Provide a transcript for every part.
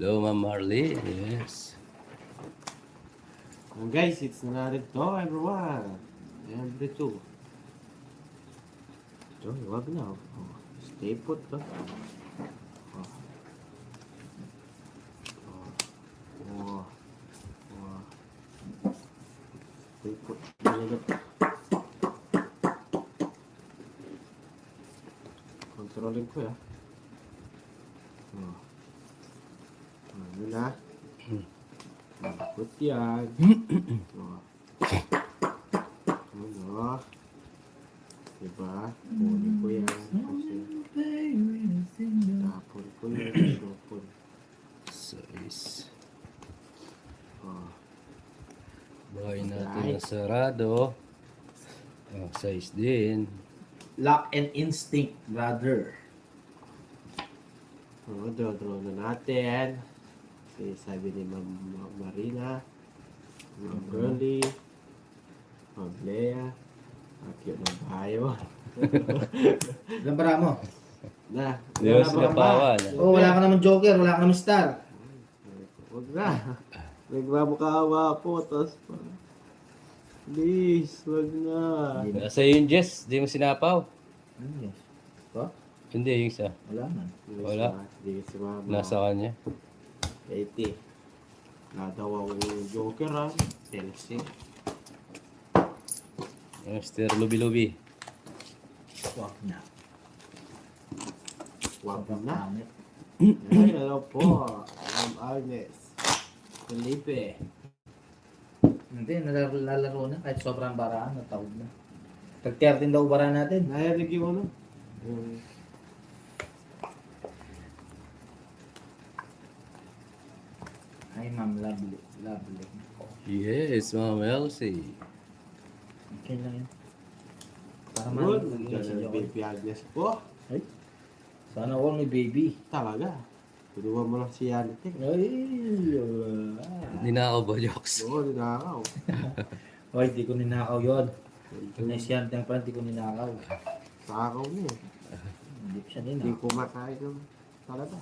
Hello, Ma'am Marley. Yes. Guys, it's narito everyone. Every two. Ito, wag na. Oh, stay put to. Oh. Oh. Oh. Stay put. Controlling ko ya. Oh. Ano na? Put yan. Oh. Ano? Diba? Kunin ko yan. Kasi tapon ko yan. Sopon. Size. Oh. Bahay natin na sarado. Oh, size din. Lock and Instinct, brother. Oh, draw na natin. Kasi sabi ni Ma'am Marina, Ma'am Girlie, Ma'am Lea, at yun ang bayo. Ilan para mo? Na, Di ba sila pawan? Oh, wala ka naman Joker, wala ka naman Star. huwag na. Nagmamukaawa po, tapos pa. Please, huwag na. Nasa yung Jess, di mo sinapaw. Ano yan? Ito? Hindi, yung isa. Wala man. Wala. Hindi si Mama. Nasa kanya. 80. Wala daw ang Joker ha. Chelsea. Mr. Lubi-Lubi. Wag na. Wag Sobrang na. pangit. Ay, hello po. Ma'am Agnes. Felipe. Hindi, nalalaro na. Kahit sobrang baraan, natawag na. Tag-13 daw baraan natin. Narinig yung ano? Yung Ay, ma'am, lovely. Lovely. Yes, Ma'am Elsie. Okay lang yan. Para good. maging si Nandiyan ang Joker. baby Agnes po. Ay, sana all may baby. Talaga. Pinuha mo lang si Yannick. Ay, Ninakaw ba, Jokes? Oo, ninakaw. Ay, di ko ninakaw yun. Nice yan, pala di ko ninakaw. Takaw niya eh. Hindi ko siya Hindi ninakaw. kumakain ng talaga.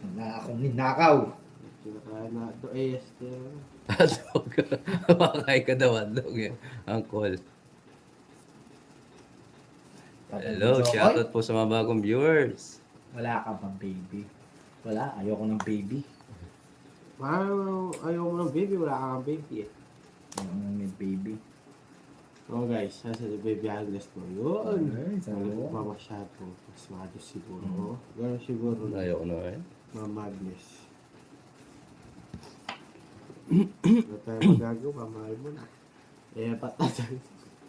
Wala akong ninakaw. Kinakain na ito AST. Adlog. Makakain ka daw, adlog eh. Uncle. Hello, shoutout po sa mga bagong viewers. Wala ka bang baby? Wala, ayoko ng baby. Parang ayaw mo ng baby, wala kang baby eh. Ayoko ng may baby. Oh guys, nasa si baby Agnes mo yun. Ay, sabi ko. Mamasyado. Pasmado siguro. Gano'n siguro. Ayoko na eh. Mama Agnes. Ano tayo magagawa? Mahal mo na. Eh, patatan.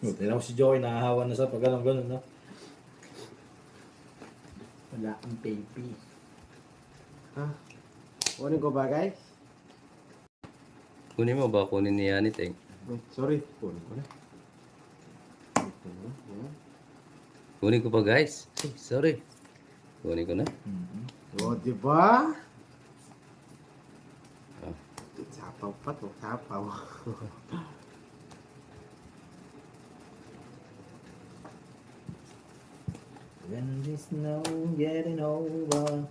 Tignan ko si Joey, nahahawa na sa pag gano'n, no? Wala kang baby. Ha? Kunin ko ba guys? Kunin mo ba? Kunin ni Yanit eh. Wait, sorry. Kunin ko na. Ito na. Ayan. Kunin ko pa, guys. Ay, sorry. Kunin ko na. O, diba? Ah. Sapaw pa to. Sapaw. When the snow getting over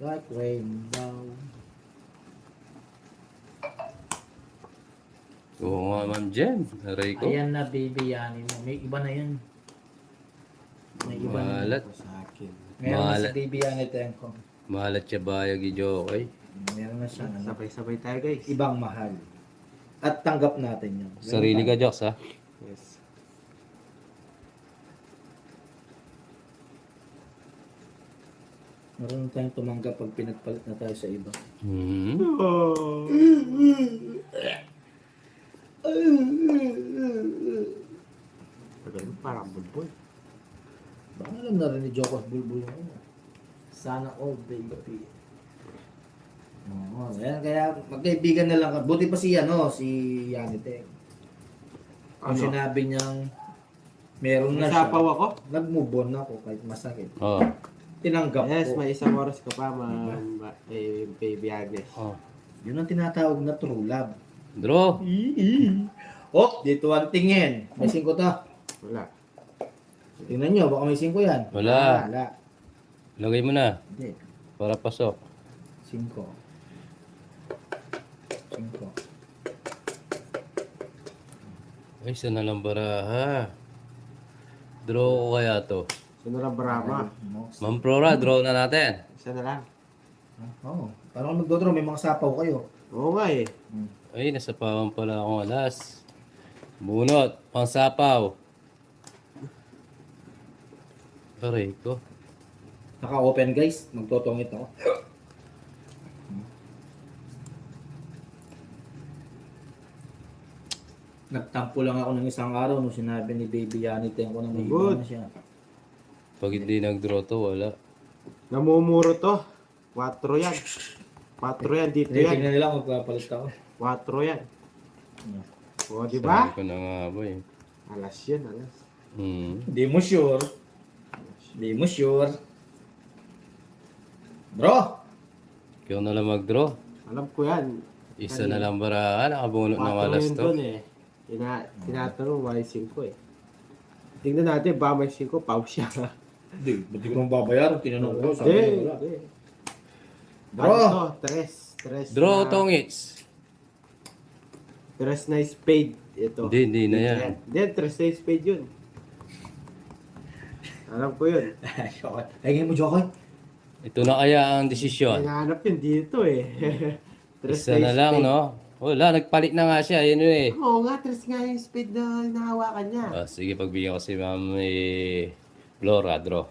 like rainbow. Oo nga, Ma'am Jem. Aray ko. Ayan na baby yani mo. May iba na yan. May iba na. Mahalat. Ito sa akin. Meron na si Mahalat. baby yani Tenko. Mahalat siya bayag i-joke. Meron na siyang ano, Sabay-sabay tayo guys. ibang mahal. At tanggap natin yun. Sarili ka, Jokes, ha? Yes. Meron tayong tumanggap pag pinagpalit na tayo sa iba. Hmm. Oh. Parang bulbul. Baka alam na rin ni Jokos Bulbul yun. Sana all baby. Oo, yan, kaya magkaibigan na lang. Buti pa si si Yanite. Kung Ano? sinabi niyang meron na Nasapaw siya, ako? nag-move on ako kahit masakit. Oh. Tinanggap Yes, ko. may isang oras ka pa, baby Agnes. Oh. Yun ang tinatawag na true love. Draw. Oh, dito ang tingin. May 5 to. Wala. Tingnan nyo, baka may 5 yan. Wala. Wala. Lagay mo na. Hindi. Para pasok. 5. 5. Ay, isa na lang baraha. Draw ko kaya to. Sino lang Brahma? Ma'am Flora, draw na natin. Isa na lang. Oo. Parang magdodraw, may mga sapaw kayo. Oo nga eh. Ay, nasa pawan pala akong alas. Bunot, pangsapaw. Aray ko. Naka-open guys, magtotongit ako. Nagtampo lang ako ng isang araw nung sinabi ni Baby Yanni Tenko na may iba Good. na siya. Pag hindi nag-draw to, wala. Namumuro to. 4 yan. 4 yan. Dito yan. Tingnan nila kung magpapalit ako. 4 yan. Yeah. O, di ba? Sabi ko na nga ba eh. Alas yan, alas. Hindi mo sure. Hindi mo sure. Bro! Ikaw na lang mag-draw. Alam ko yan. Isa na lang baraha, nakabunot ng 4 alas yun to. dun eh. Tinatanong why 5 eh. Tingnan natin, ba may 5, pau siya. Hindi, ba't di ko naman babayaran? Tinanong ko, sabi Hindi, niya wala. hindi. Bro! Ano to? Tres Draw na, tongits. Tres na spade. Ito. Hindi na yan. Hindi, tres na spade yun. Alam ko yun. Tingin mo, Jokoy? Ito na kaya ang desisyon. Hinahanap yun dito eh. Tres Isa na lang, no? Wala, nagpalit na nga siya. Yun eh. Oo nga, tres nga yung spade na hinahawakan niya. Sige, pagbigyan ko si Ma'am Flora, draw.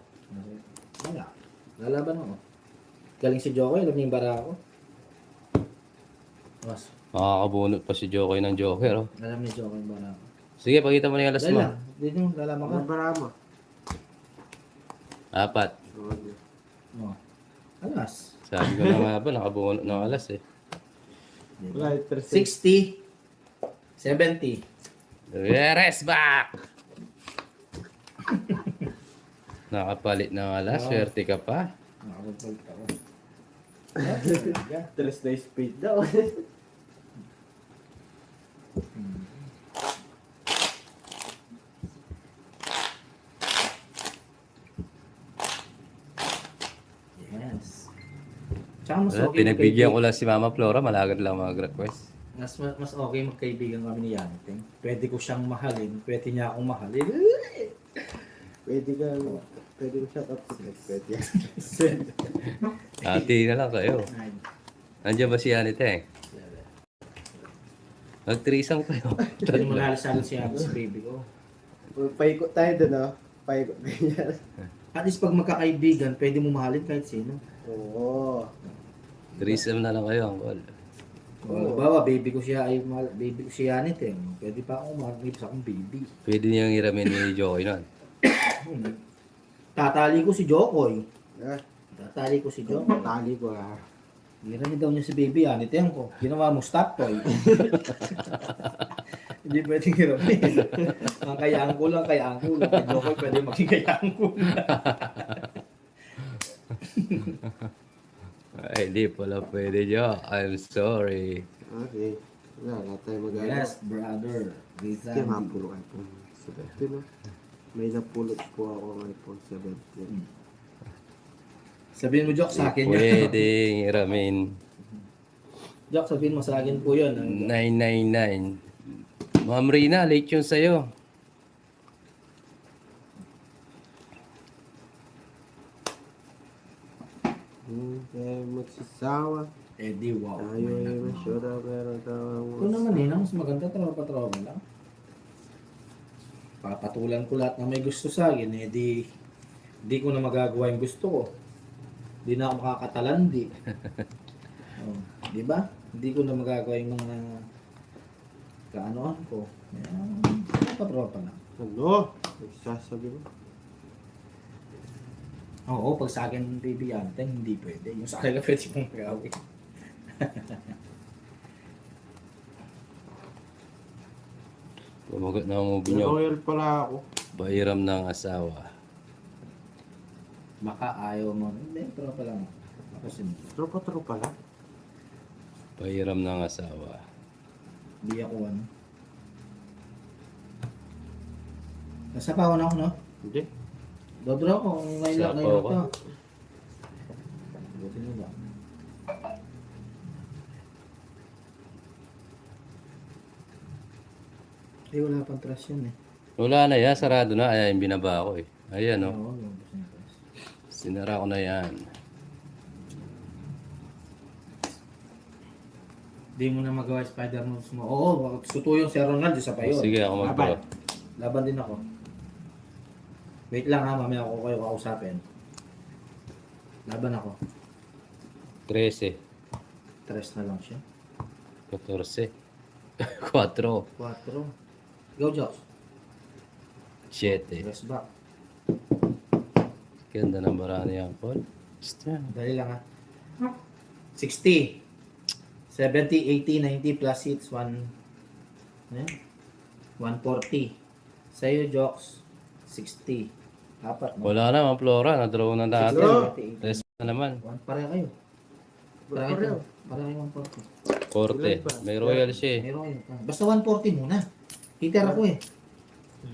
Wala. Lalaban ako. Galing si Jokoy, alam niya yung bara ako. Mas, Makakabunot pa si Jokoy ng Joker, oh. alam ni Jokoy yung bara ako. Sige, pakita mo na yung alas Dahil mo. lang, dito yung lalaman ka. Ano ba mo? 4. Oh. Alas. Sabi ko na nga ba, nakabunot ng alas eh. Wala, tres na 60. 70. Yes, back! Nakapalit ng alas, swerte ka pa. Nakakapagpalit ako. tres na spade daw. Yes. Tsaka mas Wala, okay pinagbigyan ko lang si Mama Flora, malagad lang mag-request. mas okay magkaibigan kami ni Yanting. Pwede ko siyang mahalin, pwede niya akong mahalin. Pwede ko shut up. Pwede. Ati na lang kayo. Nandiyan ba si Yanite? Mag-threesome kayo. Pwede mo lalas-alas siya si baby ko. Paikot tayo dun, no? Paikot ganyan. At least pag magkakaibigan, pwede mo mahalin kahit sino. Oo. Threesome na lang kayo, Uncle. Halimbawa, baby ko siya ay baby ko si Yanit eh. Pwede pa akong mahalin sa akong baby. Pwede niyang iramin ni Jokoy nun. Tatali ko si Jokoy. Ah, Tatali ko si Jokoy. tali ko ah. Hiramin daw niya si baby Yanit ko. Ginawa mo stop toy. Hindi pwedeng hiramin. Ang kay Angko lang, kay Angko lang. Kay Jokoy pwede maging kay Angko lang. Ay, di pala pwede, Jo. I'm sorry. Okay. Wala tayo magagawa. Yes, brother. Kaya mapulok iPhone 17, no? May napulot po ako ng iPhone 17. Sabihin mo, Jok, sa akin yun. Pwedeng iramin. Jok, sabihin mo sa akin po yun. 999. Ma'am Rina, late yun sa'yo. Kaya magsasawa. Eh, di wow. Tayo ay masyura pero tawang Ito naman eh, mas maganda tropa-tropa lang. Papatulan ko lahat na may gusto sa akin, eh di ko na magagawa yung gusto ko. Di na ako makakatalandi. Oh, di ba? Hindi ko na magagawa yung mga kaanoan ko. Tropa-tropa lang. Ano? Nagsasabi mo? Oo, pag sa akin baby Yanteng, hindi pwede. Yung sa akin lang pwede kong gawin. Pumagot na ang movie nyo. Loyal pala ako. Bahiram ng asawa. Baka ayaw mo. Hindi, tropa lang. Ako simple. Tropa-tropa lang. Bahiram ng asawa. Hindi ako ano. Nasa pa ako na ako, no? Hindi. Dodro ko, ngayon lang, Sapaw ngayon ka. to. Buti nyo lang. Eh, wala pang trust yun eh. Wala na yan, sarado na. Ayan, binaba ko eh. Ayan, no. Oo, lumabas na yung trust. Sinara ko na yan. Di mo na magawa yung spider moves mo. Oo, suto yung si Ronald, isa pa yun. Sige, ako mag-draw. Laban din ako. Wait lang ha, mamaya ako kayo kausapin. Laban ako. 13, Tres na lang siya. 14, 4, 4. Go, Jox. 7. Tres back. Ganda ng barani yan, Paul. Just yan. Dali lang ha. 60. 70, 80, 90 plus hits. 140. Sa'yo, Jox. 60. Apat. No? Wala naman, Flora. Nadraw na dati. 60, 3 na naman. Pareho kayo. Pareho kayo. Pareho kayo 140. 40. May royal siya eh. Meron kayo. Basta 140 muna. Hitter ako eh.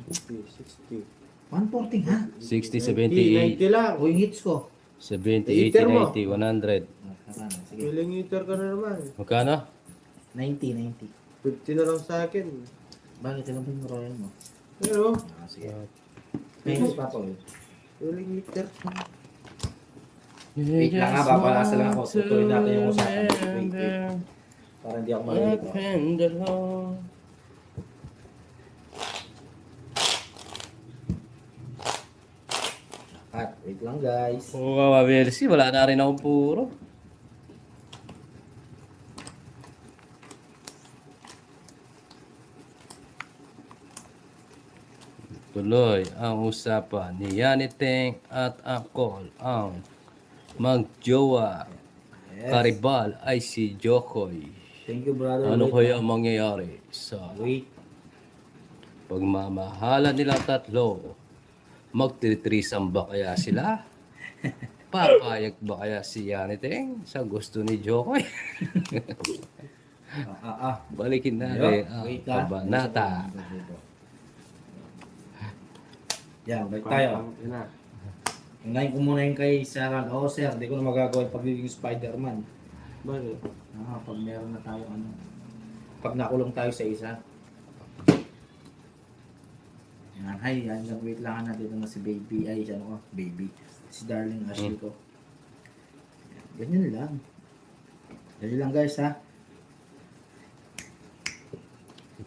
60. 140 ha? 60, 70, 90 lang. O yung hits ko. 70, Eater mo. 80, 90, 100. Sige. Feeling eater ka na naman. Magkano? 90. 50 na lang sa akin. Bakit ilan ba yung royal mo? Pero, Sige. May hits pa po eh. feeling eater. Wait lang ha, papalasa lang ako. Tutuloy natin yung usapan. Wait. Para hindi ako malilito. At wait lang guys. Oo, Mercy. Wala na rin akong puro. Tuloy ang usapan ni Yaniteng at ako ang magjowa. Yes. Karibal ay si Jokoy. Thank you brother. Ano Wait kaya ang mangyayari sa Wait. pagmamahalan nilang tatlo? Magtitrisam ba kaya sila? Papayag ba kaya si Yaniteng sa gusto ni Jokoy? Balikin natin ang Wait ha. kabanata. Yan, balik tayo. Unahin ko muna yung kay Sarah. Oo sir, hindi ko na magagawa yung pagiging Spider-Man. Bakit? Pag meron na tayo pag nakulong tayo sa isa. Yan, hi, yan, wait lang natin na si baby, ay, ano ko, baby. Si darling Ashley ko. Ganyan lang. Ganyan lang guys ha.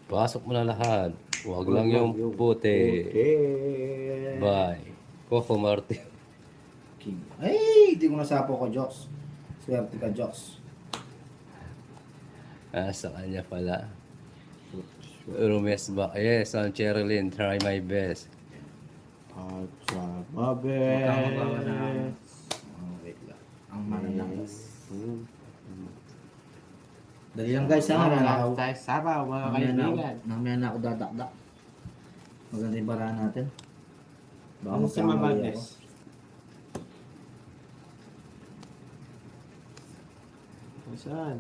Pasok mo na lahat. Huwag lang yung puti. Okay. Bye. Coco Martin. King. Ay, di mo nasapo ko, Jox. Swerte ka, Jox. Sa kanya pala. Rumes ba? Yes, I'm Cherilyn. Try my best. At sa Huwag kang magawa na, mabes. wait lang. Ang mananangis. Hmm. Dali lang guys ha, mamaya na tayo sabaw mga kaibigan. mamaya na ako dadakdak. Maganda yung barahan natin. Baka Ano sa magkamali mabades? ako. Saan?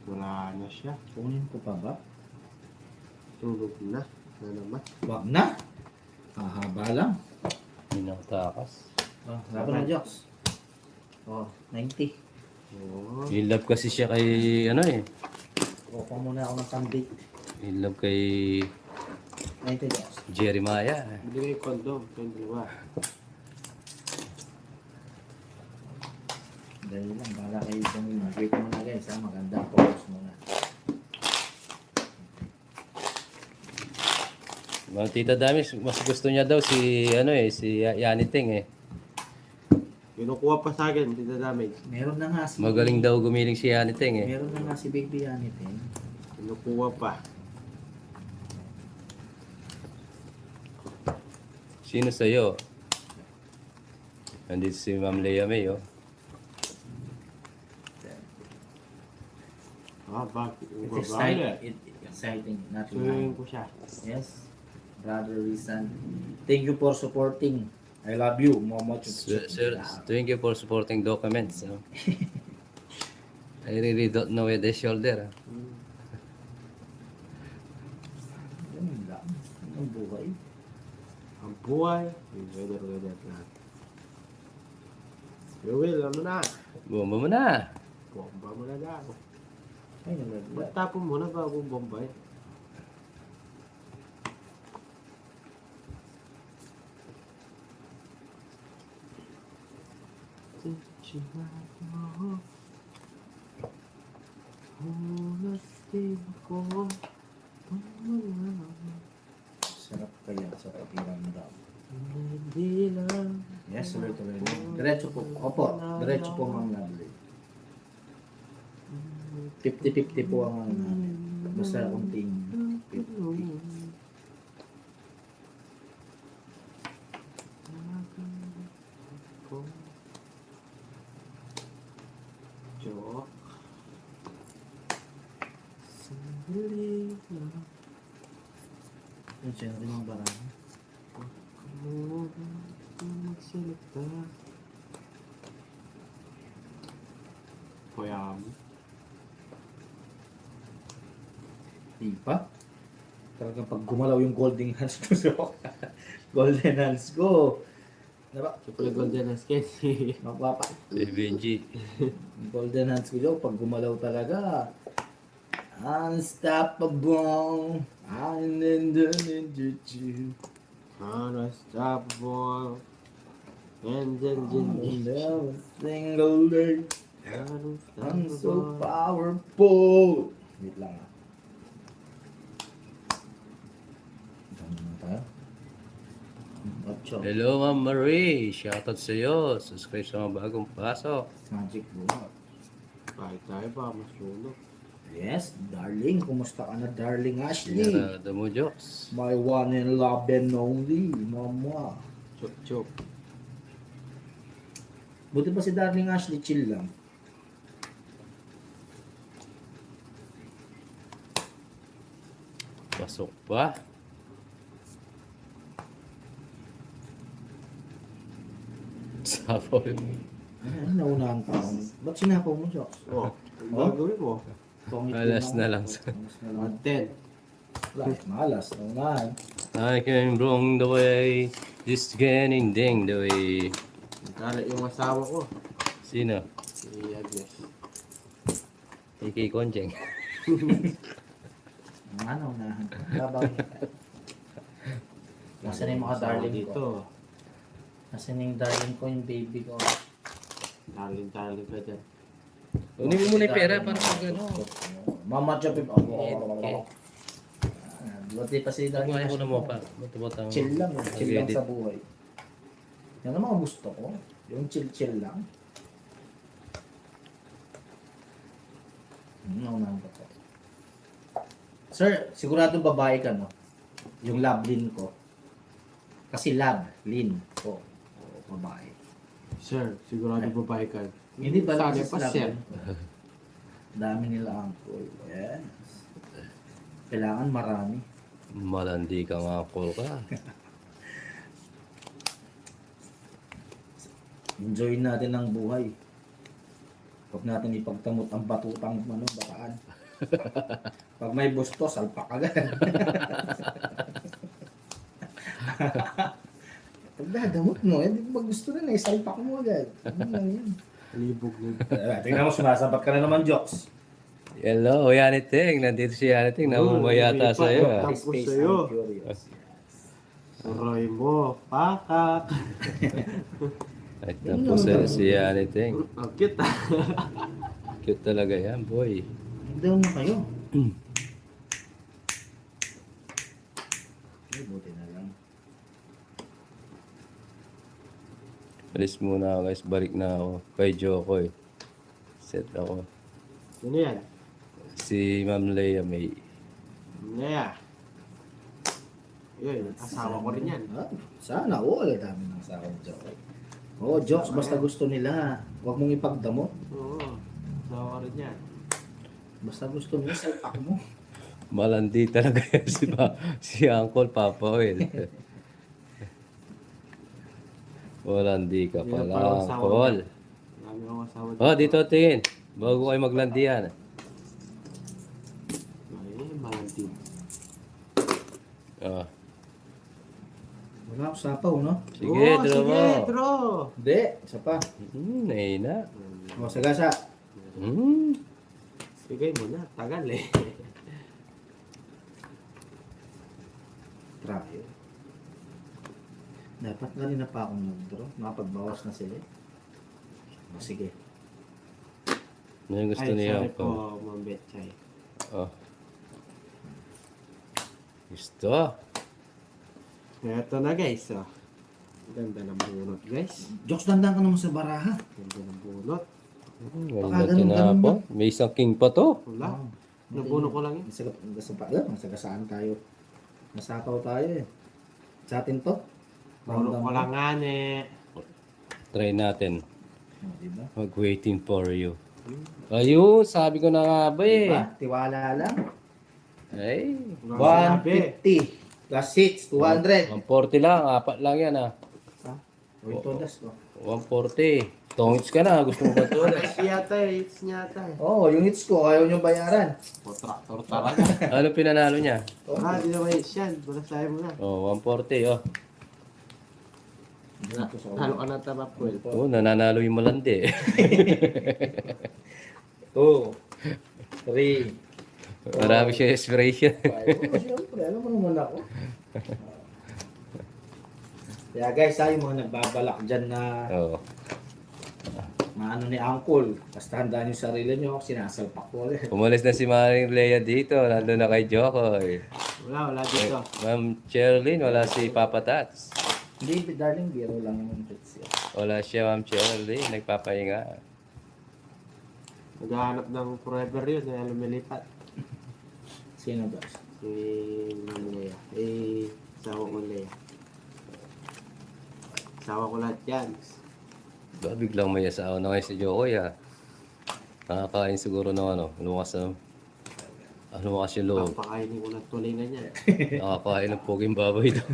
Wala na siya. Kunin ko pa ba? Tulog na. Na naman. Wag na. Hahaba lang. Hindi na ako takas. Oh, laban na Jox. Oh, 90. Oo. In love kasi siya kay, ano eh. Kuha muna ako ng pang-date. In love kay 90 Jox. Jeremiah. Bili kayo kondom. Kaya Dali lang, bala kayo itong wait muna guys ha. Maganda. Focus muna. Mga tita Damis, mas gusto niya daw si, ano eh, si Yaniteng eh. kinukuha pa sa akin. Hindi na damage. Meron na nga si... Magaling daw gumiling si Yaniteng eh. Meron na nga si Baby Yanit eh. Kinukuha pa. Sino sa'yo? Nandito si Ma'am Lea May oh. Bakit? It's exciting. Exciting. Not Suyuin ko siya. Yes. Brother Rizan. Thank you for supporting. I love you. Momo. Sir, thank you for supporting documents. Oh. I really don't know where the shoulder. Ah. Ganun lang. Ang buhay. Ang buhay. Weather lang. Will, ano na? Bumba mo na. Bomba mo na daw. Ay, nalaglag. Magtapon muna bago bombay. Sarap kaya sa pakiramdam. Hindi lang. Yes, tuloy-tuloy na. Diretso po. Opo, diretso po Ma'am Lovely. 50-50 po ang ano namin. Basta kunting 50. Joke. Sandali lang. Yun siya rin ang barang. Magsalita. Kuya mo. Di pa? Talagang pag gumalaw yung golden hands ko sa golden hands ko. Diba? Siyempre golden as candy. Magpapa. Si Benji. Golden hands ko yun, pag gumalaw talaga. Unstoppable. I'm in the ninja. Unstoppable. And then Every single day. I'm so Unstoppable. powerful. Wait lang ah. Dami na tayo. Ocho. Hello, Ma'am Marie. Shoutout sa iyo. Subscribe sa mga bagong pasok. Magic bullet. Kahit tayo ba, masulog. Yes, darling. Kumusta ka na, darling Ashley? Sinarado mo, jokes. My one and love and only, mama. Chok chok. Buti pa si darling Ashley, chill lang. Pasok pa. Sapo. Ay, naunahan pa ako. Ba't sinapaw mo, Jox? Oh, ang gagawin mo? Pangit Alas ko na lang. Alas na lang. 110. Wala, malas. Naunahan. I came wrong the way. Just getting ding the way. Nagkalat yung asawa ko. Sino? Si Agnes. Iki Konjeng. Naunahan. Trabaho niya. Nasaan na yung mga darling dito. ko? Nasaan na yung darling ko, yung baby ko? Darling ka dyan. Kunin mo muna yung pera para pag ano. Mama Jopip. Buti pa si darling Kumain ko Ashley na mo pa. Matubot Chill lang, chill lang Edit. sa buhay. Yan ang mga gusto ko. Yung chill lang. Naunahan ko po. Sir, sigurado babae ka, no? Yung love lin ko. Kasi love lin ko. O, babae. Sir, sigurado babae ka. Hindi ba lang Sabi sa pa, love sir. lin ko? Dami nila uncle. Yes. Kailangan marami. Malandi ka nga, call ka. Enjoy natin ang buhay. Huwag natin ipagtamot ang batutang bataan. Pag may busto, salpak agad. Pag dadamot mo, hindi mo gusto na salpak mo agad. Ano lang yan? Libog na. Tingnan mo, sumasabat ka na naman, Jokes. Hello, Yaniting. Nandito si Yaniting. Namumayata Uy, sa'yo. Tapos Space sa'yo. and curious. Suroy mo. Pakak. Ay, tapos sa'yo si Yaniting. Ang cute ah. Cute talaga yan, boy. Daw mo kayo. Ay, buti na lang. Alis muna ako guys. Balik na ako. Kay Joko eh. Set ako. Sino yan? Si Ma'am Leia May. Naya. Yun, asawa ko rin yan. Ah, sana all. Dami ng asawa ng Jokes. Oo, Jokes, basta gusto nila. Huwag mong ipagdamot. Oo, asawa ko rin yan. Basta gusto mo, salpak mo. Malandi talaga yan si Uncle Papa Will. Malandi ka Yan pala, pala ang asawa Uncle. niya. Marami akong asawa Oh, dito tingin. Bago kayo maglandi yan. Ay, malantin. Oh. Wala ako sapaw, no? Sige, draw mo. Sige, draw. Hindi, isa pa. Nahina. O, sagasa. Bigay mo na, tagal eh. Trayo. Dapat kanina pa akong nag-draw. Nakapagbawas na sila. Sige. Ano yung gusto Ay, niya sorry po? po, Ma'am Betchay. Oh. Gusto. Ito na guys, oh. Ganda ng bunot guys. Jokes, dandan ka naman sa baraha. Ganda ng bunot. Ganda tinapon. May isang king pa to. Wala. Oh. Nabuno ko lang yun. Masagasaan tayo. Nasapaw tayo eh. Sa atin to. Buno ko lang nga eh. Try natin. Oh, diba? Mag-waiting for you. Ayun, sabi ko na nga ba eh. Diba? Tiwala lang. Ay, 150 plus 6, 200. 140 lang. Apat lang yan ah. Uy, todas ko. 140. Tongits ka na. Gusto mo ba to? It's yata eh. It's yata eh. Oo, yung hits ko, ayaw nyo bayaran. O, traktor talaga. Ano pinanalo niya? Ah, di naman hits yan. Bulasahin mo na. Oh, 140 oh. Halo ka na tama po. Oh, nananalo yung malandi. 2, 3, Marami siya inspiration. 5. Oo, siyempre, alam mo naman ako. Kaya guys, yung mga nagbabalak dyan na Oh. maano ni Uncle, basta handaan yung sarili nyo, sinasalpak ko ulit. Umalis na si Maring Lea dito. Nandun na kay Jokoy. Wala dito. Ma'am Cherlyn, wala si Papa Tats. Hindi, darling, biro lang yung hits yun. Wala siya, Ma'am Cherlyn. Nagpapahinga. Naghahanap ng forever yun. Kaya lumilipat. Sino ba? Si Ma'am Lea. Eh, sawa ko Lea. Sawa ko lahat yan. Ba, biglang may asawa na ngayon si Jokoy ah. Nakakain siguro ng ano. Lumakas yung loob. Papakainin ko ng tulingan niya. Nakakain ng poging baboy ito.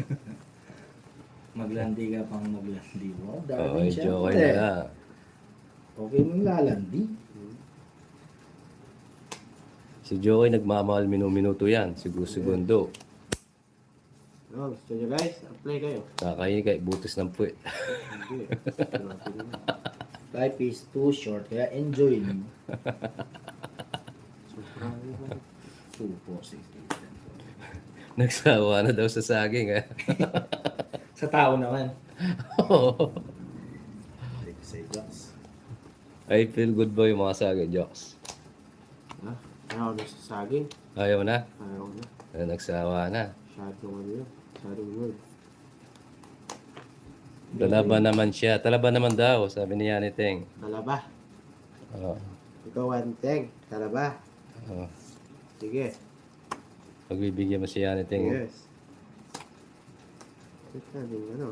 Maglandi ka pang maglandi mo. Oo, Darling, Jokoy syempre. na. Okay mong lalandi. Si Jokoy nagmamahal minuto yan. Segundo. Oh, gusto nyo guys? Apply kayo. Kakain kay butos ng puwet. Hindi. Grabe naman. Life is too short, kaya enjoy mo. Sobrang naman. 2, 4, 6, 8, 10. Nagsawa na daw sa saging ah. Sa tao naman. Oo. Say just. I feel good boy mga saging, jokes. Ha? Ayaw na sa saging. Ayaw na? Ayaw na. Nagsawa na. Masyadong ano yun. Masyadong word. Talaba naman siya. Talaba naman daw, sabi ni Yaniteng. Talaba. Oo. Ikaw, Anteng. Talaba. Oo. Sige. Pagbibigyan mo si Yaniteng. Yes. Ito yung ano.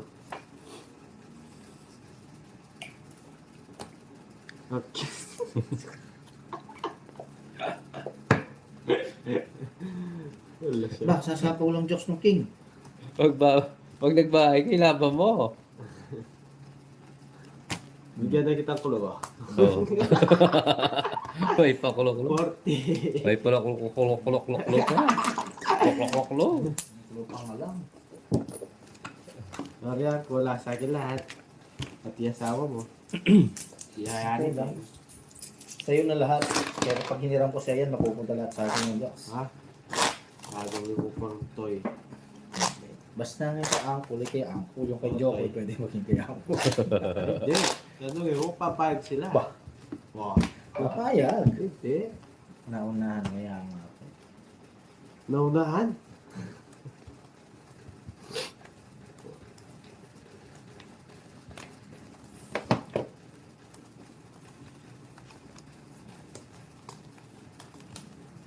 Okay. Wala siya. Ba, sasapaw lang jokes ng king. Pag nagbahay, kailaban mo. Bigyan na kitang kulo ba? Oo. May pakulok-kulok. 40. May pakulok-kulok-kulok-kulok na. Kulok-kulok-kulok. Lupang nga lang. Marian, wala sa akin lahat. Pati asawa mo. Iyayanin lang. Sa'yo na lahat. Kaya pag hiniram ko siya yan, mapupunta lahat sa akin ng jokes. Ha? Bagong mo pang toy. Basta nga kay Uncle, kay Uncle. Yung kay Jokoy, pwede maging kay Uncle. Hindi. Ano yung papayag sila. Bah. Wow. Papayag. Hindi. Naunahan kaya nga ako. Naunahan.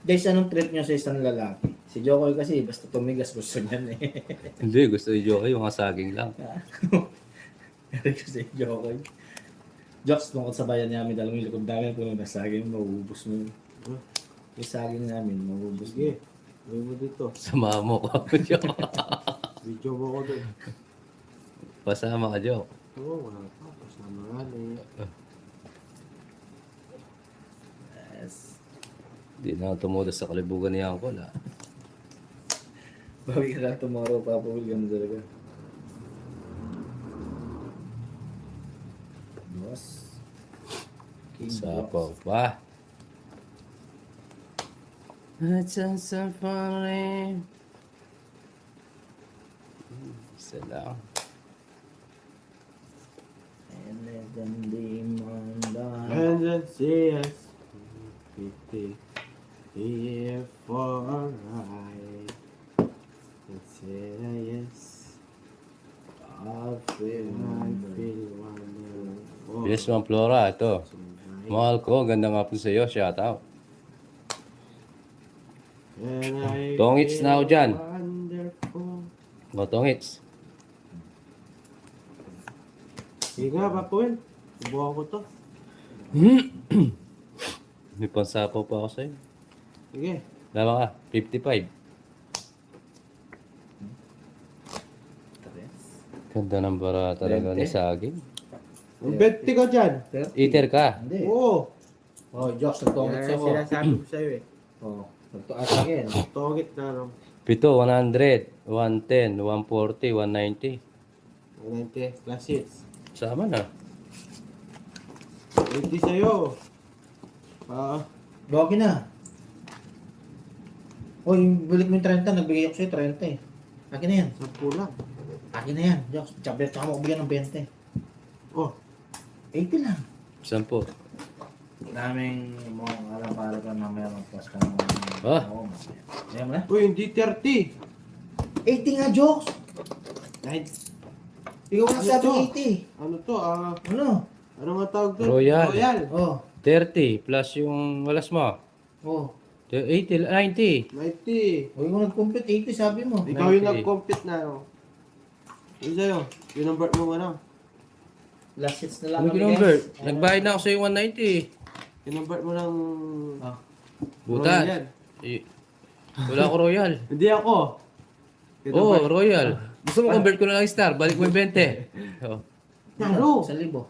Guys, anong trip nyo sa isang lalaki? Si Jokoy kasi, basta tumigas gusto niyan eh. Hindi, gusto ni Jokoy yung saging lang. Pero kasi Jokoy. Jokes tungkol sa bayan namin, dahil yung likod namin, puno na saging, mauubos mo yun. Yung saging namin, mauubos mo. Sige. Gawin mo dito. Sama mo ko. Video mo ko doon. Pasama ka, Jok. Oo, wala pa. Kasama nga eh. Yes. Hindi na ako tumudas sa kalibugan ni Uncle ah. Bawi ka lang tomorrow, Papa Will, gano'n talaga. Boss. King Sapaw Boss. pa. It's so funny. Isa lang. And then the man Wala. And then see us 50 here for a ride. And say yes, I feel I feel wonderful. Yes, Ma'am Flora, ito. Tonight. Mahal ko, ganda nga po sa iyo. Shout out. And I Tongits feel na ako dyan. wonderful. Motongits. Sige nga, Papuin. Subukan ko to. May pansapaw pa ako sa'yo. Sige. Lama ka, 55. Ganda ng bara talaga ni 20. Saging. Ang beti ka dyan. 30. Eater ka. Hindi. Oo. Oh, jokes na tongit Yan ako. ang sinasabi ko sa'yo eh. Oh, nagtuas akin. Tongit na no. 7, 100, 110, 140, 190. 90 plus hits. Sama na. 80 sa'yo. Logi na. Oh, yung balik mo yung 30, nagbigay ako sa'yo 30 eh. Akin na yan. 10 lang. Akin na yan. Jokes, tsaka mo ko bigyan ng 20. Oh. 80 lang. 10. Daming mo alam para ka mamaya magpas ka ng... Ah. Oo, mamaya. Ayan mo na? Uy, hindi 30. 80 nga, Jokes! Dahil, Ikaw na Ano sabi to? 80. ano to? Ano? Ano nga tawag to? Royal. Royal. Oh, 30 plus yung walas mo. oh. 80, 90. 90. O ikaw nag-compute, 80 sabi mo. Ikaw yung 90. nag-compete na, no? Yung sa'yo, kinonvert mo ano? Last hits na lang Ano kami, kinonvert? guys. Nagbayad na ako sa'yo 190. Kinonvert mo ng... Ah. Butas. Royal. Wala ako royal. Hindi ako. Oo, royal. Gusto mo convert ko na lang star. Balik mo yung 20. Oh. Ano? Sa libo.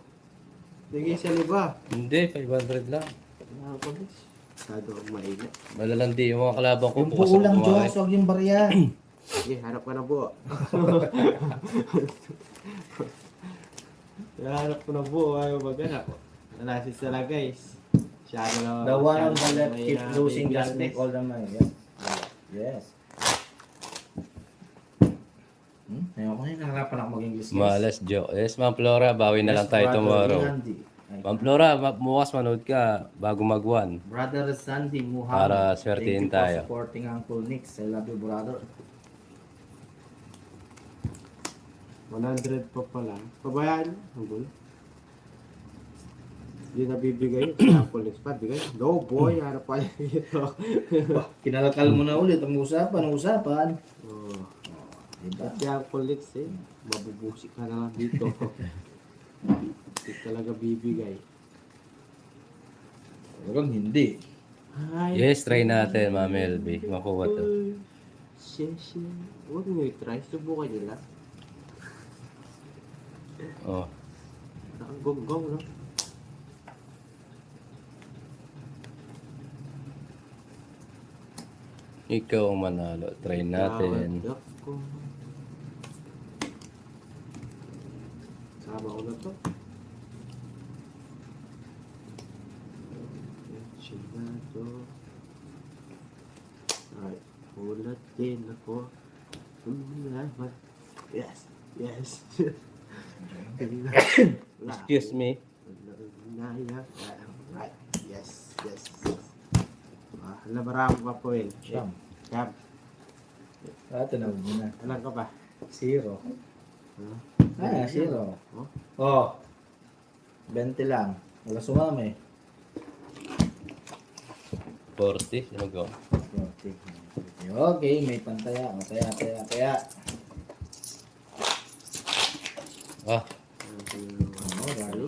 Sige sa liba. Hindi, 500 lang. Ano ko, guys? Masyado akong mainit. Malalandi yung mga kalabang ko. Yung bukas buo ako lang, kumain. Jokes, huwag yung barya. Sige, harap ka na buo. Harap ko na buo. Ayaw maghanap. Nanasis na lang, guys. Masyado na. The one on the masyado left may keep na- losing may just business. make all the money. Yeah. Yes. Ayaw ko na yun, naharapan ako mag-English. guys. Malas, Joe. Yes, Ma'am Flora. Bawi na Yes, lang tayo brother tomorrow. Andy. Ay, Ma'am Flora, bukas manood ka bago mag-1. Brother Sandy Muhammad. Para swertihin Thank you tayo. for supporting Uncle Nix. I love you, brother. 100 pa pala. Pabayaan mo. Ang gulo. Hindi nabibigay. Sample next pa. Bigay. No boy. Harap pa ito. Kinalakal mo na ulit ang usapan. Oh. Diba? Sample next eh. Mabubusik ka na lang dito. Hindi talaga bibigay. Talagang hindi. Yes, try natin, Ma'am LB. Makuha to. Sheshe. Huwag nyo i-try. Subukan nyo lang. Oh. Nakagonggong, no? Ikaw ang manalo. Try natin. Tawad ako. Sama ko na to. Chinado. Ay, ulat din ako. Salamat. Yes. Yes. Excuse me. Right. Yes. Yes. Marami pa po eh. Siyam. Siyam. Tinawag mo na. Alam ka ba? 0. Huh? Zero. Oh. Oh. 20 lang. Wala sumama eh. 40. Sino go? 40. Okay, may pantaya. O, taya. Ah, Ano, Gary?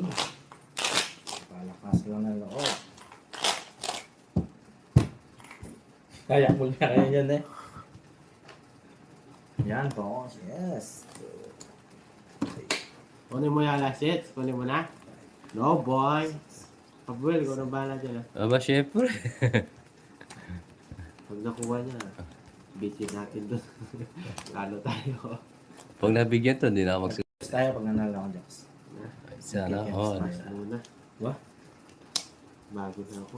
Palakas lang ng loob. Kaya mo na kaya yan eh. Yan, boss. Yes. Kunin mo yung last hits. Kunin mo na. No, boy. Pabuel, ikaw na bahala dyan. aba, syempre. Pag nakuha niya, busy natin doon. Lalo tayo. Pag nabigyan to, hindi na ako magsusunod. Tapos tayo pag nanalo ako, Jax. Sana, oh. Stars muna. Wah? Bago na ako.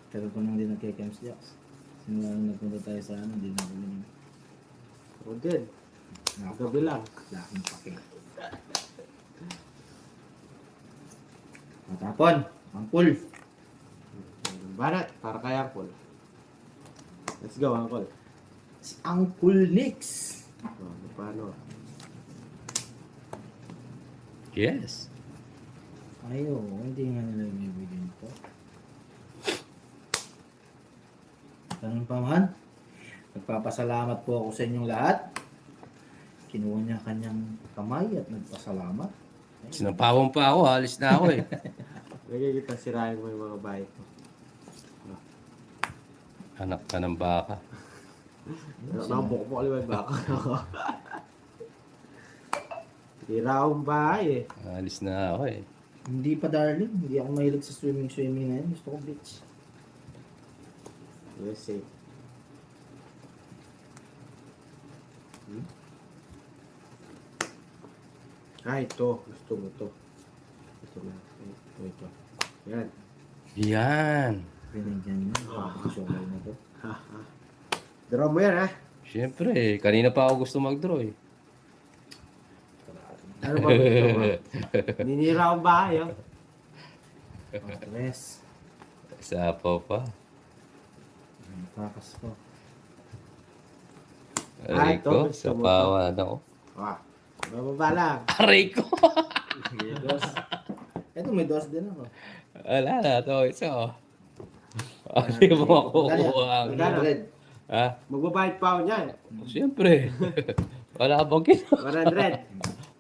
Pero kung nang di nagkikems, Jax. Simula nung nagpunta tayo sa ano, di na ako ganun. O din. Gabi lang. Laking pake. Matapon. Angkol. Banat, para kay Uncle. Let's go, Uncle. Si Angkol Nix. Paano? Yes. Ayo, hindi nga nila bibigyan ko. Ganun pa man. Nagpapasalamat po ako sa inyong lahat. Kinuha niya kanyang kamay at nagpasalamat. Sinampawang pa ako, alis na ako eh. Lagay kita sirahin mo yung mga bahay ko. Anak ka ng baka. Nakabok mo kaliwan ba ako? Tira akong bahay eh. Alis na ako eh. Hindi pa darling, hindi ako mahilig sa swimming na yun. Gusto ko beach. Let's see. Ito. Gusto mo to. Ito na. Ito. Yan. Yan. Binigyan niya. Gusto ko na to. Draw mo yan ha. Siyempre, kanina pa ako gusto mag-draw eh. Ano ba gusto mo? Ninira akong bahay oh. Tres. Sa pa. Takas ko. Aray ito, ko, gusto sa mo pawa na ako. Bababa lang. Aray ko! Sige, dos. Ito may dos din ako. Wala na, ito isa oh. Hindi mo makukuha ang... Magkano? Ha? Magbabayad pa ako niyan. Siyempre. Wala bang ginawa.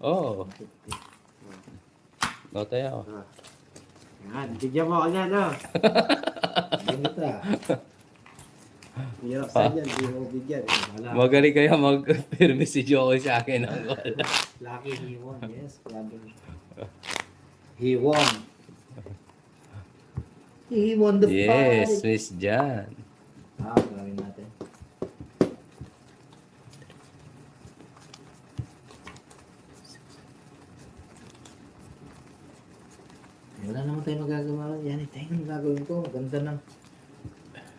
100. Oo. No, tayo. Yan. Bigyan mo ako niyan no. Ganito ah. Hirap sa niyan. Hindi mo bigyan. Wala. Magaling kaya mag-firme si Jokoy sa akin ng wala. Lucky he won. Yes, grabe. He won. He won the Yes, fight. Miss Jan. Gawin natin. Wala naman tayo magagawa. Yan, ito yung gagawin ko. Maganda ng...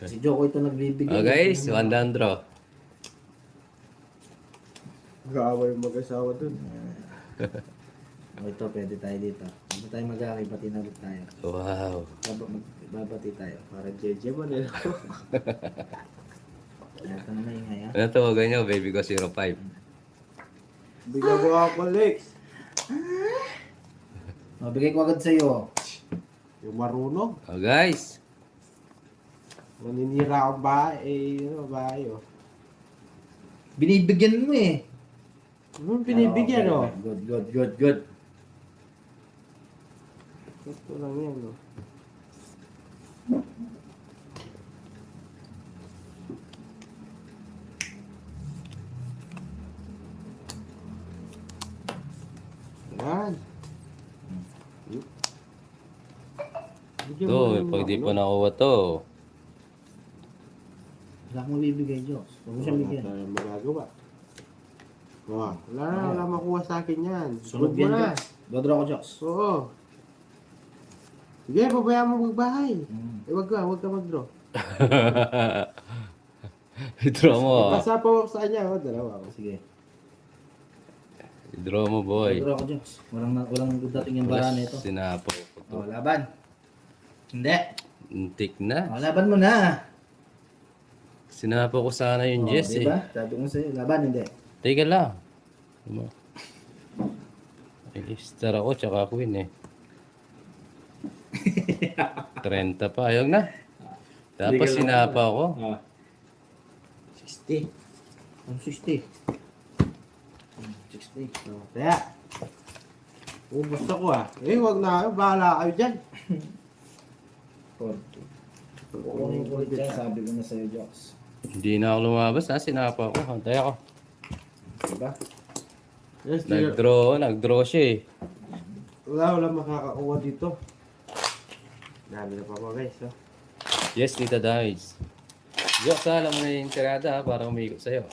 Si Joko ito nagbibigay. Oh guys, one down draw. Gawa yung mag-asawa dun. Ito, pwede tayo dito. Hindi tayo mag-aakay, pati nagot tayo. Wow. Babati tayo. Para jeje mo nila. Ito na maingay ha. Ano tawagan nyo, baby ko 05? Bigyan mo ako, Lex. Mabigay ko agad sa'yo. Yung marunong. Oh guys. Maninira akong bahay. Bahay oh. Binibigyan mo eh. Ano binibigyan oh? Good. Ito lang yan oh. Yan. Bigyan mo To, ng pag di ano. pa nakuha to. Wala akong mabibigay, Diyos. Huwag mo siya Wala bigyan. tayong magagawa. Wala makuha sa akin yan. Sunod Good mo yan, na. Diyos. Dodraw ko, Diyos. Oo. Sige, pabayaan mo magbahay. Mm. Wag ka mag-draw. I-draw mo. Pasa pa ako sa kanya, dalawa. Sige. I-draw mo, boy. Dodraw ko, Diyos. Walang dating yung bara nito. Sinapo ko to. O, laban. Hindi. Untik na. O, laban mo na. Sinapo ko sana yung O, Jess diba? eh. Sabi ko sa'yo, laban, hindi. Teka lang. Ay, star ako, tsaka queen eh. 30 pa, ayog na. Tapos Hindi ka lang- sinapa ako. 60. Ano 60? 60. Kaya. Ubus ako wag na kayo. Bahala kayo dyan. 40. Kukunin ko ulit yan, sabi ko na sa'yo, Diyos. Hindi na ako lumabas ha, sinapa ako. Hantay ako. Diba? Yes, Nag-draw siya eh. wala makakakuha dito. Dami na pa mga guys. Oh. Yes, Tita Dice. Diyos, alam mo na yung tirada ha, para umikot sa'yo.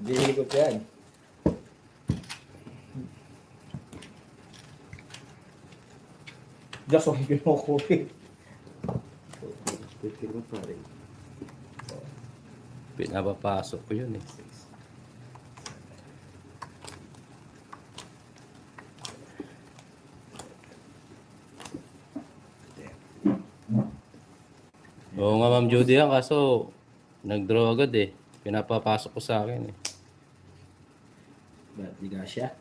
Hindi higop yan. Diyos, huwag kinukuhin. Pwede ko pa rin. Pinapapasok ko yun eh. Oo nga, Ma'am Judy yan, kaso nag-draw agad eh. Pinapapasok ko sa akin eh. Ba't di ka siya?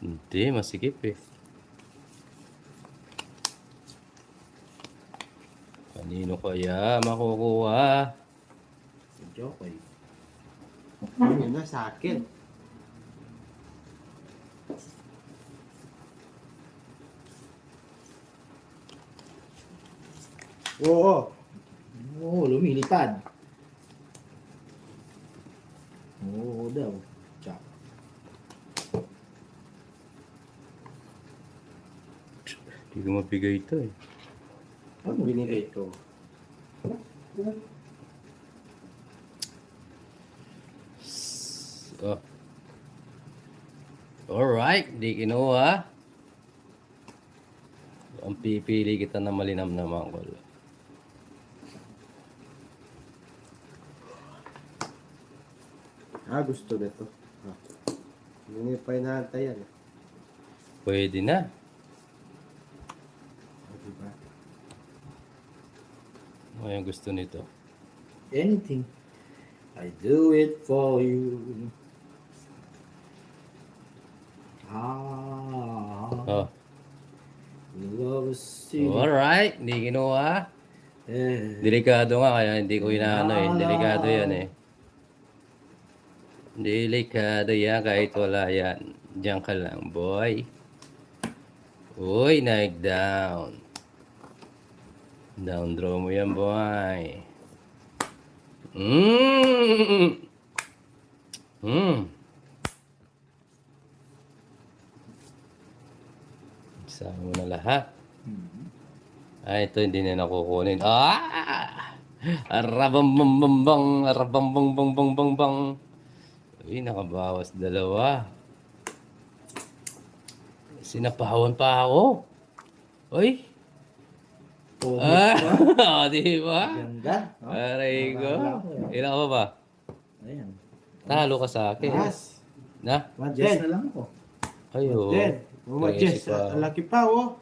Hindi, masikip eh. Kanino kaya makukuha? Si Jokoy. Yun na sa akin. Oo. Oo, lumilipad. Oo daw. Tsak. Hindi ko mabigay ito eh. Ano binigay ko? Oh. Alright, di kinuha. Ang pipili kita na malinam na mangkol. Gusto nito. Hindi pa inaantay yan. Pwede na. Diba? Ano yung gusto nito? Anything. I do it for you. Oh. Love city. Alright, di kinuha. Eh. Delikado nga kaya hindi ko inaano eh. Delikado yan eh. Delikado yan kahit wala yan. Diyan ka lang, boy. Uy, nag-down. Down draw mo yan, boy. Sama mo na lahat. Ito hindi na nakukunin. Arabambambambang, arabambambambambang. Uy, nakabawas dalawa. Sinapawan pa ako. Uy. Di ba? Ganda. Oh. Aray ko. Ilan ka ba? Ayan. Talo ka sa akin. Yes. Na? Jess na lang ako. Ayo. Then, Jess, ang laki pa, oh.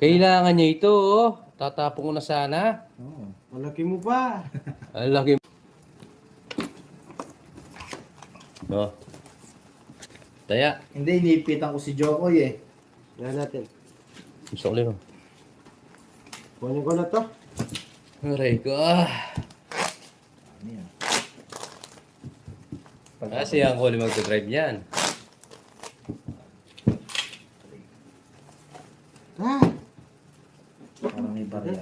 Kailangan niya ito, oh. Tatapon ko na sana. Oo. Ang laki mo pa. Ang laki. Oh. Taya. Hindi, inipitan ko si Jokoy eh. Yan natin. Gusto ko lang. Kunin ko na to. Aray ko. Ano yan? Kasi ang huli magdadrive niyan. Parang may barya.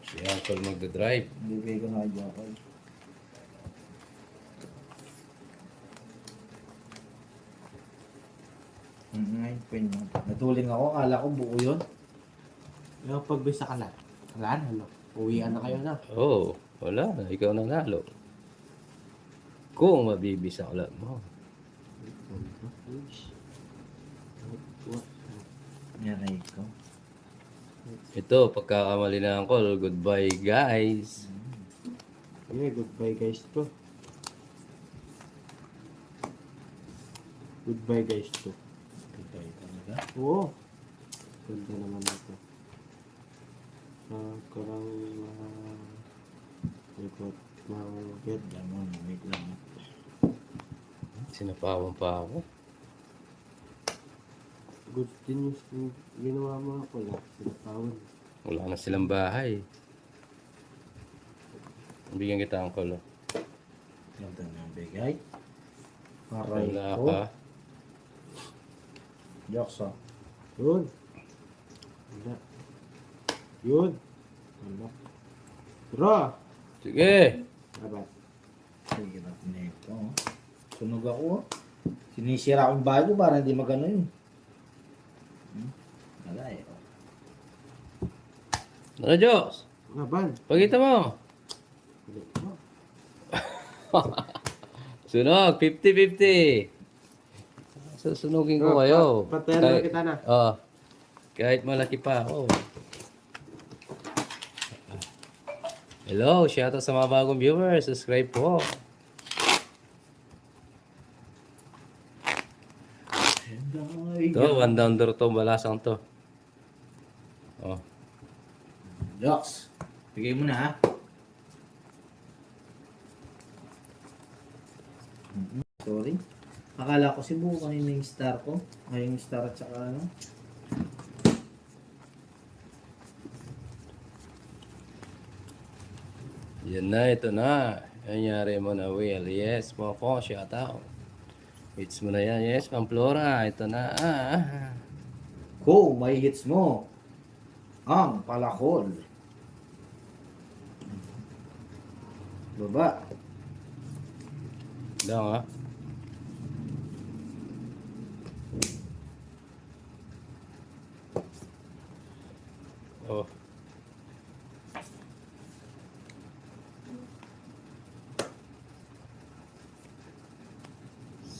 Si Uncle magdadrive. Bibigay ko na kay Jokoy. Ngayon, pwede mo. Natuling ako, kala ko buo yun. Yung pagbisa ka lang. Wala na, no? Uwian na kayo na. Oh, wala na. Ikaw na nalo. Kung mabibisa ko lang mo. Yaray ko. Ito, pagkakamali na Uncle. Goodbye, guys. Okay, goodbye guys to. Goodbye guys to. Goodbye talaga. Oo. Ganda naman ito. Karang ikot get. Lamon, wait lang. Sinapawan pa ako. Good din yung ginawa mo ako lang. Sinapawan. Wala na silang bahay. Bigyan kita Uncle. Ganda na bigay. Aray Wala ko. ka. Jokes ah. Yun. Wala. Yun. Wala. Draw. Sige. Dapat. Sige natin na ito. Oh. Sunog ako. Oh. Sinisira ko yung bago para hindi magano yun. Wala eh. Oh. Ano, Diyos? Laban. Pagkita mo. Sunog, 50-50. Susunugin ko kayo. Patayan na kita na. Kahit malaki pa ako. Hello, shoutout sa mga bagong viewers. Subscribe po. Ito, one down door to. Balasang to. Oh. Jokes. Bigay mo na ha. Sorry. Akala ko si Buko kanina yung star ko. Ay, yung star at saka ano. Yan na, ito na. Nangyari mo na, Will. Yes, Popo, shout out. Hits mo na yan. Yes, Pamplora. Ito na. Go, may hits mo. Ang palakol. Baba. Lang ha. Oh.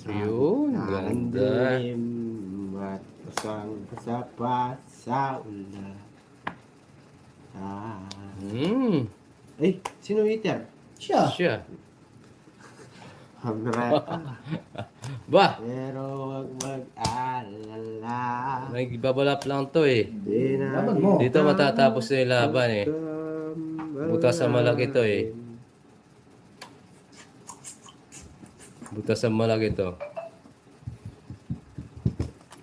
Yun, ganda. Dilim at basang-basa pa sa ulan. Ay, sino eater? Siya. Siya. Hamrata. Ba, Pero huwag mag-alala. nagbabalap lang to eh. Di na Laban mo. Dito matatapos na yung laban eh. Butas sa malaki to eh. Butas sa malaki to.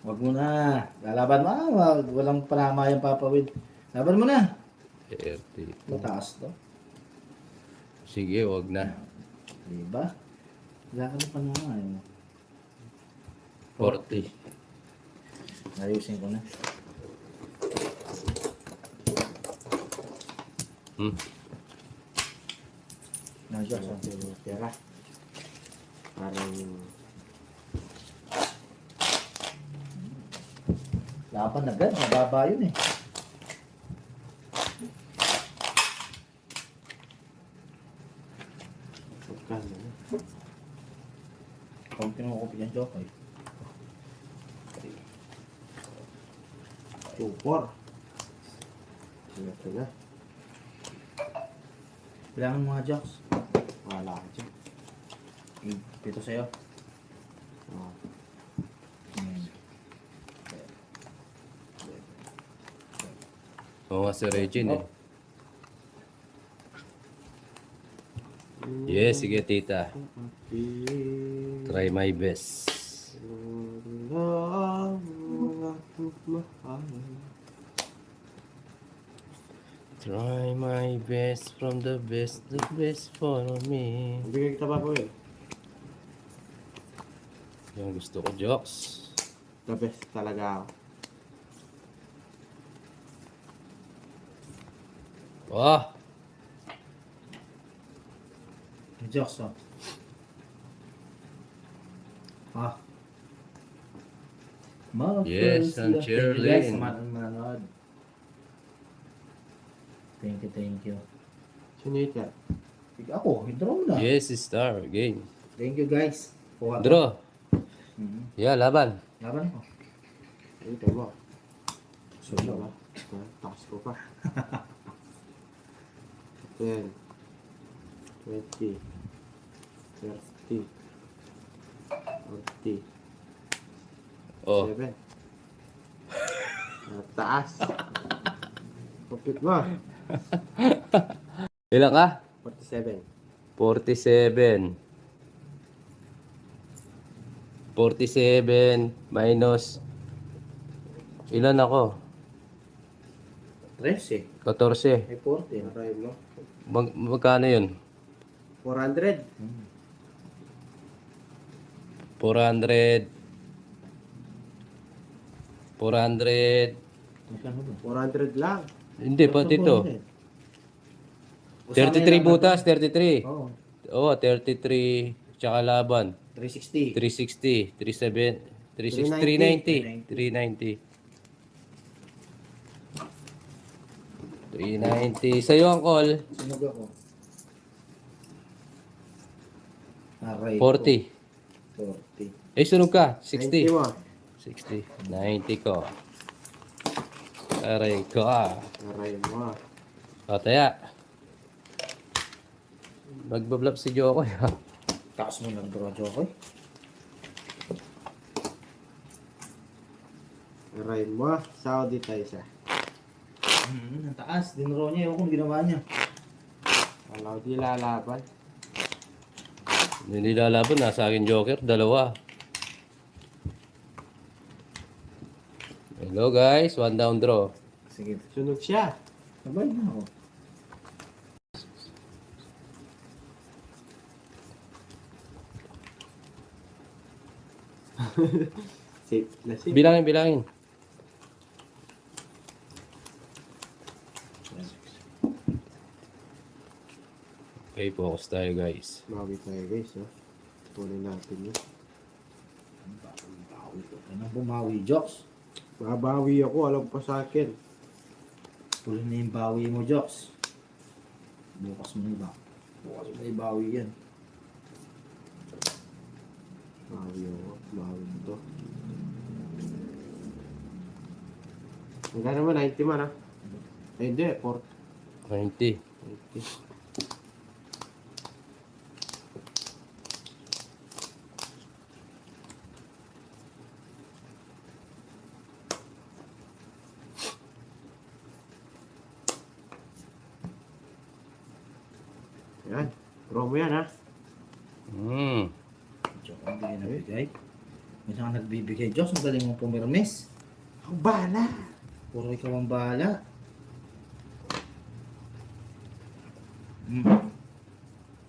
Wag mo na. Lalaban mo. Walang panama yung papawid. Laban mo na. 30. Mataas to. Sige, wag na. Diba? Wala ka na panama. 40. Ayusin ko na. Nandiyan sa Tira. Parang laban agad. Mababa yun eh. pagkano na. Kung kinukupi yung joke eh. 2-4. Ito na. Kailangan mga jokes. Wala ka dyan. Dito sa'yo. Oh. Oo nga si Regine eh. Yes, sige tita. Try my best. Try my best from the best for me. Bigay kita pa po eh. Yung gusto ko, jokes. The best talaga ako. Oh, May jokes oh. Ah. Mga Yes, first and love. Thank you guys Cheerlean. sa mga manonood. Thank you. Sino eater? Ako, draw na. yes, star game. Thank you guys. For Draw. Mhm. Yeah, laban. Laban ko. Ito mo. Ano ba? Takas ko pa. 10, 20, 30, 40, Oh, 7. Taas. Kapit mo. ilan ka? 47. 47. 47 minus ilan ako? 13. 14. May 14. Aray mo. Magkano yun? 400. 400. 400. Magkano ba? 400 lang. Hindi pa dito. 33 butas, 33. Oo. Oh, 33 tsaka laban. 360. 360, 37, 390. 390. 390. Sa'yo ang call, Sunog ako. Aray. 40. 40. Eh, sunog ka, 90 60. mo. 60. 90 ko. Aray ko ah. Aray mo. Pataya. Magbablap si Joko. Taas mo ng draw, Jokoy. Aray mo. Saudi tayo siya. Ang taas. Dinro niya. Ewan kung ginawa niya. Di lalaban. Hindi lalaban, nasa akin joker, dalawa. Hello guys, one down draw. Sige, Sunod siya. sabay na ako. Safe na safe. Bilangin. Okay, focus tayo guys. Bawi tayo guys, ha. Kunin natin yun. Anong bumawi, Joks? Mabawi ako, alam pa sa akin. Tuloy na yung bawi mo, Joks. Bukas mo na iba. Bukas mo na ibawi yan. Bawi ako, bawi ito. Hanggang naman, 90 man, ha. Eh, hindi, 40. 90. 90. Yan. Draw mo yan, ha. Joks, ang bigay na bigay. May saan ka nagbibigay, Joks. Ang galing mong pumirmis. Ang bala. Puro ikaw ang bahala.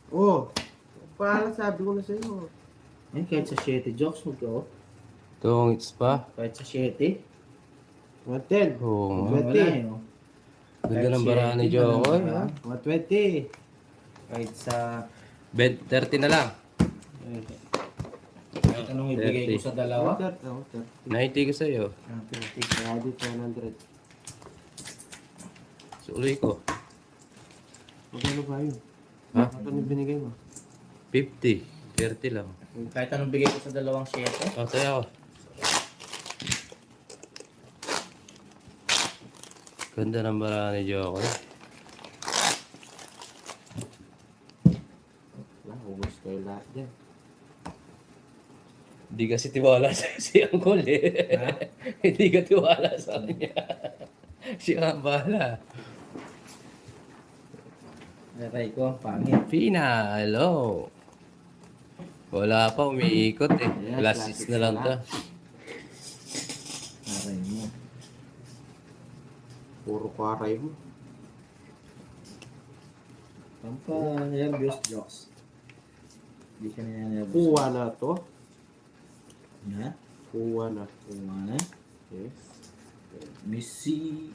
Oh. Bala, sabi ko na sa'yo. Eh, kahit sa 7, Joks, huwag ka, oh. Tungits pa. Kahit sa 7. 110. Oo. Wala eh, oh. Ganda ng baraan ni Jokoy. Ha? 120. Kahit sa... Bet 30 na lang. Kahit anong ibigay ko sa dalawa. 30. 90 ko sa'yo. Ah, 30. Kaya dito 100. Suloy ko. Magkano ba yun? Ha? Magkano binigay mo? 50. 30 lang. Kahit anong bigay ko sa dalawang 7. Oh, tayo ako. Ganda ng baraan ni Jokoy. Ubus kayo lahat dyan. Hindi kasi tiwala sa si Uncle eh. Hindi ka tiwala sa kanya. Siya ang bahala. Aray ko, pangit. Pina, hello. Wala pa, umiikot eh. Yes, Last last 6 na lang to. Aray mo. Puro kwaray mo. Pampa nervous, Joks. Hindi ka na nervous. Kuha na to. Ha? Kuha na. Kumana. Yes. Missy.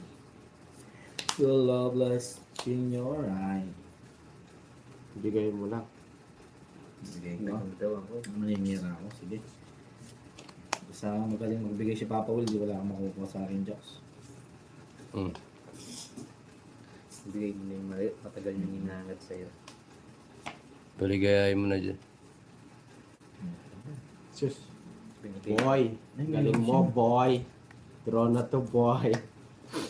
Your love lost in your eye. Bigay mo lang. Bigay ko. Maninira ako. Sige. Basta magaling magbigay si Papa Will, di wala kang makukuha sa akin, Joks. Bigay mo na yung mali, matagal yung hinangat sa'yo. Paligayahin mo na dyan. Sus. Binigay. Boy. Galing mo, boy. Draw na to, boy.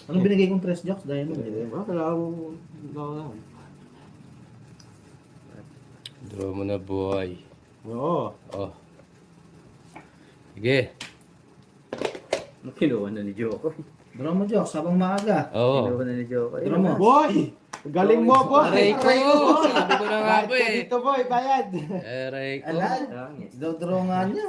Anong binigay kong 3 Joks? Dahil mo. Wala mo. Wala. Draw mo na, boy. Oo. Oh. Sige. Kinuha na ni Joko. Draw mo, Joks. Habang maaga. Oo. Kinuha na ni Joko. Draw mo. Boy! Galing mo, boy! Aray ko! Sabi ko na nga Bayad po ka eh. dito, boy. Bayad. Aray ko. Alan. Langit. Draw nga niya.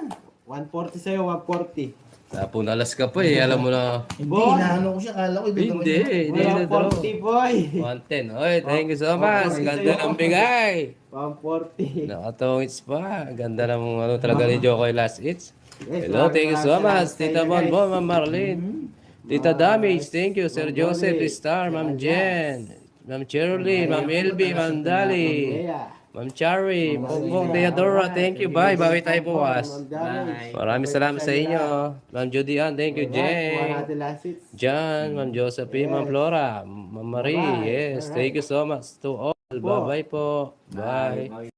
140 sa'yo, 140. Tapos nalas ka pa eh. Alam mo na. Hindi, Boy! inaano ko siya. Kala ko i-draw Hindi. niya. Hindi na draw. 140, boy. 110. Oy, thank you so much. Ganda ng bigay. 140. Nakatungits pa. Ganda ng ano talaga ni Jokoy last hits. Yes, Hello, thank you so maraming much. salamat sa Tita inyo, Bonbon, guys. Ma'am Marlene. Tita Damage, thank you. Sir Ma'am Joseph Dolly. Star, Ma'am Jen. Ma'am Cherly, Ma'am Elby, Ma'am Dali. Yeah. Ma'am Cherry, Bongbong Teodora, thank you. Bye. Bawi tayo bukas. Bye. Maraming salamat sa inyo. Ma'am Judy Ann, thank you. Kuha Jen. natin last hits. Jan, Ma'am Josephine, Ma'am Flora, Ma'am Marie. Yes, thank you so much to all. Bye-bye po. Bye.